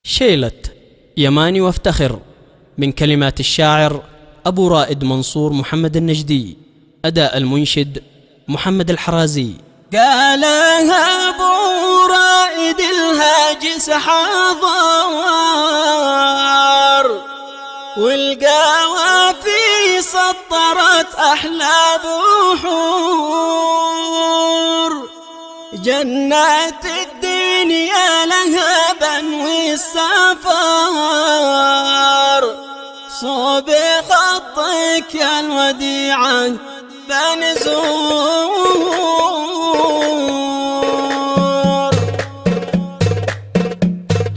شيلة يماني وافتخر من كلمات الشاعر أبو رائد منصور محمد النجدي، أداء المنشد محمد الحرازي. قالها أبو رائد الهاجس حضار، والقوافي سطرت أحلى بحور، جنات الدنيا لها بنوي السفر، صوب خطك يا الوديعة بنزور،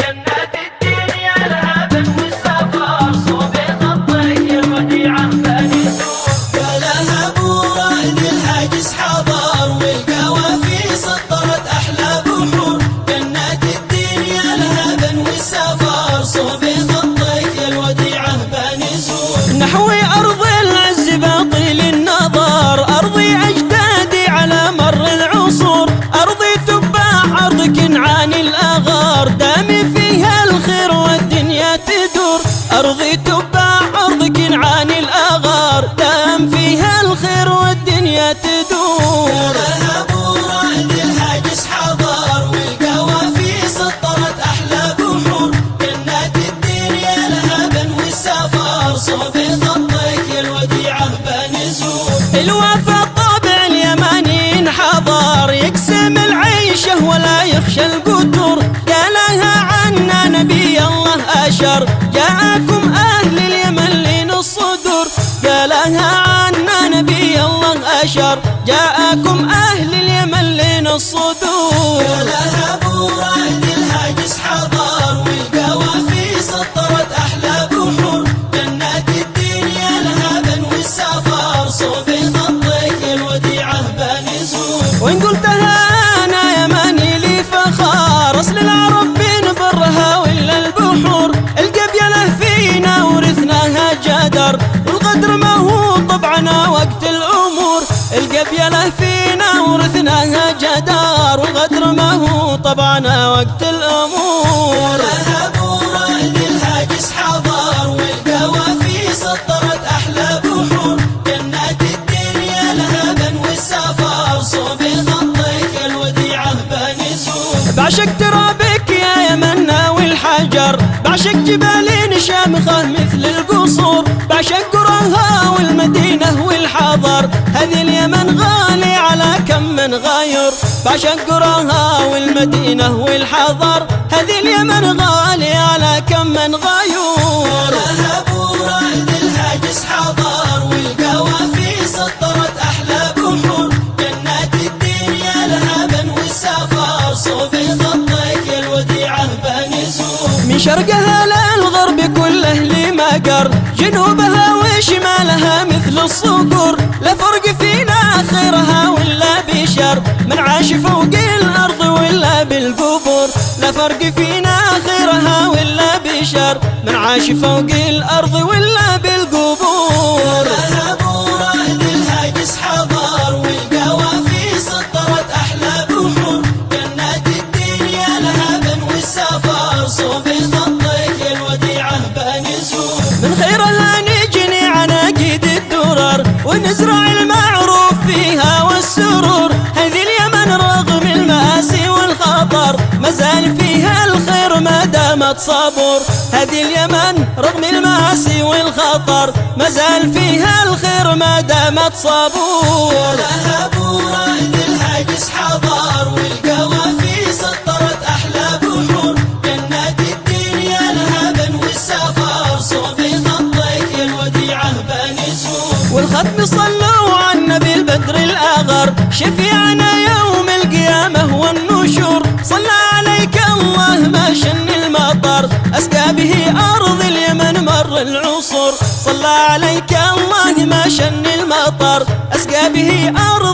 جنات الدنيا لها بنوي السفر، صوب خطك يا الوديعة بنزور. قالها أبو رائد الهاجس حضار، والقوافي سطرت أحلى بحور، جنات الدنيا لها بنوي السفر، صوب خطك يا الوديعة بنزور. نحوي أرض العز باطل النظر، أرضي أجدادي على مر العصور، أرضي تباع أرض كنعان الأغار، دامي فيها الخير والدنيا تدور، أرضي تباع أرض كنعان الأغار، دام فيها الخير والدنيا تدور. قالها أبو رائد الهاجس حضار، والقوافي سطرت أحلى بحور، جنات الدنيا لها بنوي السفر، صوب خطك يا الوديعة بنزور. الوفا الطابع اليماني انحضر، يقسم العيشه ولا يخشى القدور، قالها عنا نبي الله أشر، جاءكم أهل اليمن لين الصدور، قالها عنا نبي الله أشر، جاءكم أهل اليمن لين الصدور. قالها أبو رائد الهاجس حضار، والقوافي سطرت أحلى بحور، جنات الدنيا لها بنوي السفر، صوب خطك يا الوديعة بنزور. وإن قلتها أنا يماني لي فخار، أصل العرب بين برها ولا البحور، القبيلة فينا ورثناها جدر، والغدر ما هو طبعنا وقت الأمور، القبيلة فينا ورثناها جدار، والغدر ما هو طبعنا وقت الأمور. قالها أبو رائد الهاجس حضار، والقوافي سطرت أحلى بحور، جنات الدنيا لها بنوي السفر، صوب خطك يا الوديعة بنزور. بعشق ترابك يا يمنا والحجر، بعشق جبال شامخة مثل القصور، بعشق قراها والمدينة والحضر، هذه اليمن غالي على كم من غاير، بعشق قراها والمدينة والحضر، هذه اليمن غالي على كم من غاير. قالها أبو رائد الهاجس حضار، والقوافي سطرت أحلى بحور، جنات الدنيا لها بنوي السفر، صوب خطك يا الوديعة بنزور. من شرقها للغرب كله لمقر، جنوبها وشمالها مثل الصقور، لا فرق فينا خيرها ولا بشر، من عاش فوق الأرض ولا بالقبور، لا فرق فينا خيرها ولا بشر، من عاش فوق الأرض ولا بالقبور. قالها أبو رائد الهاجس حضار، والقوافي سطرت أحلى بحور، جنات الدنيا لها بنوي السفر، صوب خطك يا الوديعة بنزور. من خيرها نجني عناقيد الدرر، ونزرع المعروف فيها والسرور، هذه اليمن رغم المآسي والخطر، مازال فيها الخير ما دامت صبور، هذه اليمن رغم المآسي والخطر، مازال فيها الخير ما دامت صبور. قالها أبو رائد الهاجس حضار، والقوافي سطرت أحلى بحور، جنات الدنيا لها بنوي السفر، صوب خطك يا الوديعة بنزور. والختم صلوا على النبي البدر الأغر، شفيعنا يوم القيامة والنشور، صلى عليك الله ما شن المطر، أسقى به أرض اليمن مر العصور، صلى عليك الله ما شن المطر، أسقى به أرض